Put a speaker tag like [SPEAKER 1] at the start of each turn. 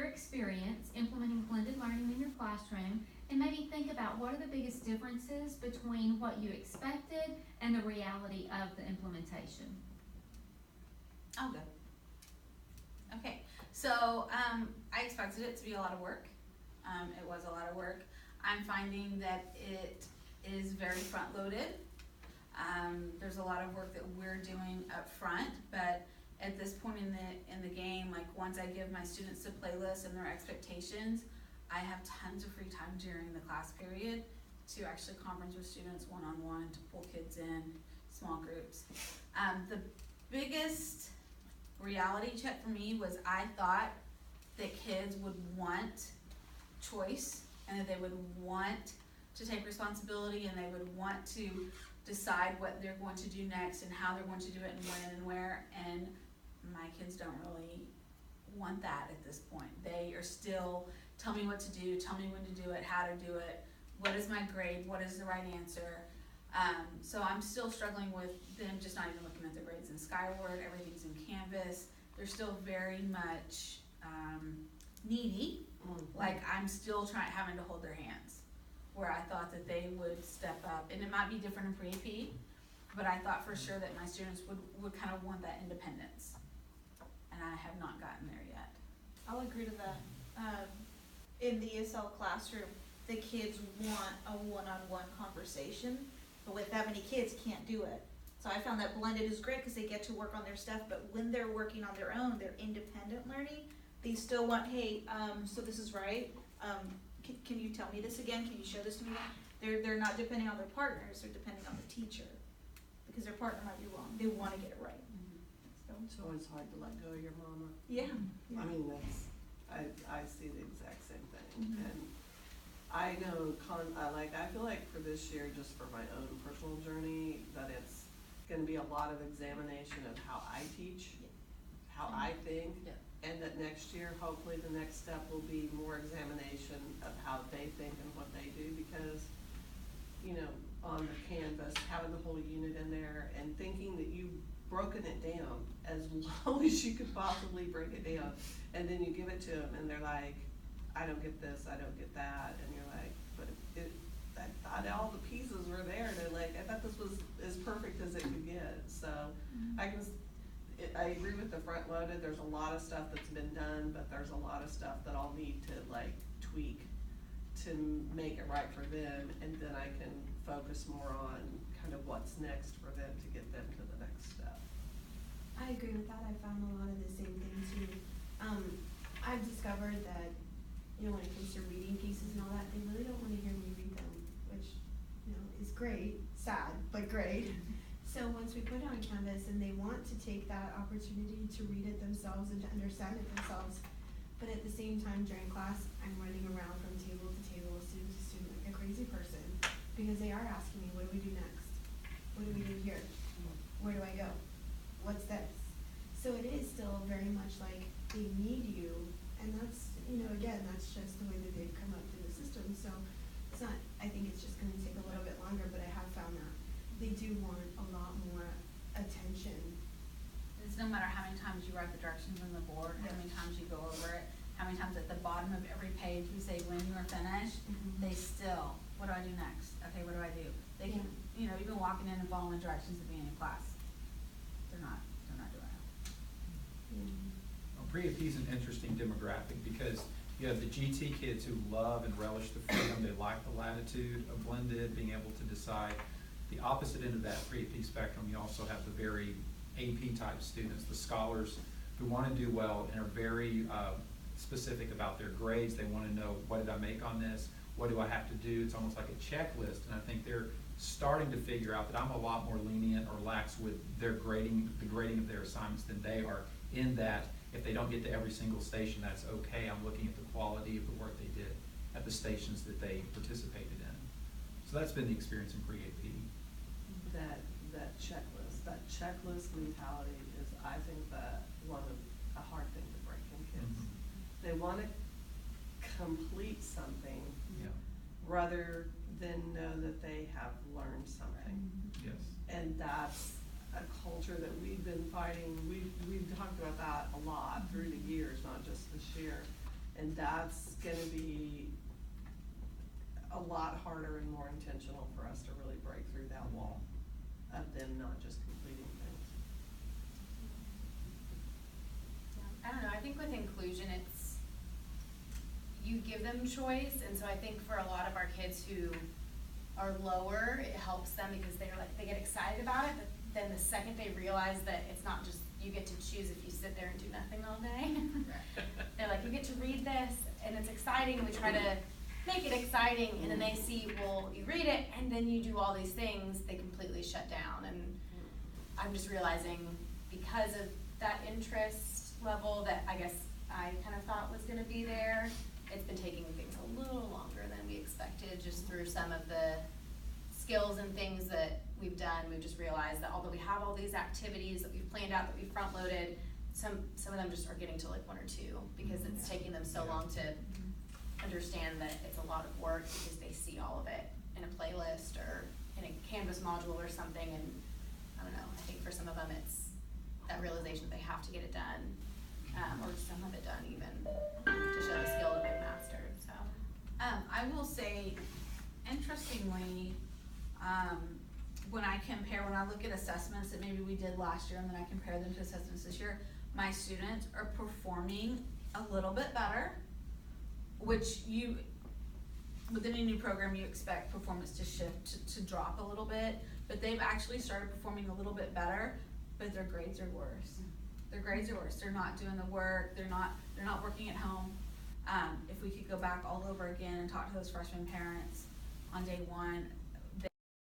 [SPEAKER 1] experience implementing blended learning in your classroom, and maybe think about what are the biggest differences between what you expected and the reality of the implementation.
[SPEAKER 2] Oh, good. Okay, so I expected it to be a lot of work. It was a lot of work. I'm finding that it is very front-loaded. There's a lot of work that we're doing up front, but at this point in the game, like once I give my students the playlist and their expectations, I have tons of free time during the class period to actually conference with students one-on-one, to pull kids in, small groups. The biggest reality check for me was I thought that kids would want choice and that they would want to take responsibility and they would want to decide what they're going to do next and how they're going to do it and when and where, and my kids don't really want that at this point. They are still, tell me what to do, tell me when to do it, how to do it, what is my grade, what is the right answer. So I'm still struggling with them just not even looking at the grades in Skyward, everything's in Canvas. They're still very much needy, like I'm still having to hold their hands, where I thought that they would step up, and it might be different in pre-AP, but I thought for sure that my students would kind of want that independence, and I have not gotten there yet.
[SPEAKER 3] I'll agree to that. In the ESL classroom, the kids want a one-on-one conversation, but with that many kids, can't do it. So I found that blended is great because they get to work on their stuff, but when they're working on their own, they're independent learning, they still want, hey, so this is right, can you tell me this again, can you show this to me again? They're not depending on their partners, they're depending on the teacher, because their partner might be wrong, they wanna get it right.
[SPEAKER 4] So it's hard to let go of your mama.
[SPEAKER 3] Yeah.
[SPEAKER 4] I mean, I see the exact same thing.
[SPEAKER 3] Mhm.
[SPEAKER 4] And I know, I feel like for this year, just for my own personal journey, that it's gonna be a lot of examination of how I teach, how I think, and that next year, hopefully the next step will be more examination of how they think and what they do, because, you know, on the Canvas, having the whole unit in there and thinking that you've broken it down as low as you could possibly break it down, and then you give it to them and they're like, I don't get this, I don't get that, and you're like, but I thought all the pieces were there, and they're like, I thought this was as perfect as it could get. So I agree with the front loaded. There's a lot of stuff that's been done, but there's a lot of stuff that I'll need to like tweak to make it right for them, and then I can focus more on kind of what's next for them to get them to the next step.
[SPEAKER 5] I agree with that. I found a lot of the same thing too. I've discovered that, you know, when it comes to reading pieces and all that, they really don't want to hear me read them, which, you know, is great, sad, but great. So once we put it on Canvas and they want to take that opportunity to read it themselves and to understand it themselves, but at the same time during class, I'm running around from table to table, student to student, like a crazy person, because they are asking me, what do we do next? What do we do here? Where do I go? What's this? So it is still very much like they need you, and that's, you know, again, that's just the way that they've come up through the system. So it's not, I think it's just gonna take a little bit longer, but I have found that they do want a lot more attention.
[SPEAKER 2] It's no matter how many times you write the directions on the board, how many times you go over it, how many times at the bottom of every page we say when you are finished, they still, what do I do next? Okay, what do I do? They can, you know, even walking in and following directions at the beginning of class, they're not doing it.
[SPEAKER 6] Well, pre-AP is an interesting demographic because you have the GT kids who love and relish the freedom, they like the latitude of blended, being able to decide. The opposite end of that pre-AP spectrum, you also have the very AP type students, the scholars who want to do well and are very specific about their grades. They want to know, what did I make on this? What do I have to do? It's almost like a checklist, and I think they're starting to figure out that I'm a lot more lenient or lax with their grading, the grading of their assignments than they are, in that if they don't get to every single station, that's okay. I'm looking at the quality of the work they did at the stations that they participated in. So that's been the experience in pre-AP.
[SPEAKER 4] That checklist mentality is, I think, a hard thing to break in kids. They want to complete something rather than know that they have learned something.
[SPEAKER 6] Yes.
[SPEAKER 4] And that's a culture that we've been fighting. We've talked about that a lot through the years, not just this year. And that's gonna be a lot harder and more intentional for us to really break through that wall of them not just completing things.
[SPEAKER 7] I don't know, I think with inclusion, it's, you give them choice, and so I think for a lot of our kids who are lower, it helps them because they're like, they get excited about it, but then the second they realize that it's not just, you get to choose if you sit there and do nothing all day. They're like, you get to read this, and it's exciting, we try to make it exciting, and then they see, well, you read it, and then you do all these things, they completely shut down, and I'm just realizing, because of that interest level that I guess I kind of thought was gonna be there, it's been taking things a little longer than we expected, just through some of the skills and things that we've done. We've just realized that although we have all these activities that we've planned out, that we've front-loaded, some of them just are getting to like 1 or 2, because it's taking them so long to understand that it's a lot of work, because they see all of it in a playlist or in a Canvas module or something, and I don't know, I think for some of them it's that realization that they have to get it done, or some of it done even, to show the skill that they've mastered, so.
[SPEAKER 2] I will say, interestingly, when I look at assessments that maybe we did last year and then I compare them to assessments this year, my students are performing a little bit better, which within a new program, you expect performance to shift, to drop a little bit, but they've actually started performing a little bit better, but their grades are worse. Their grades are worse. They're not doing the work, they're not working at home. If we could go back all over again and talk to those freshman parents on day 1,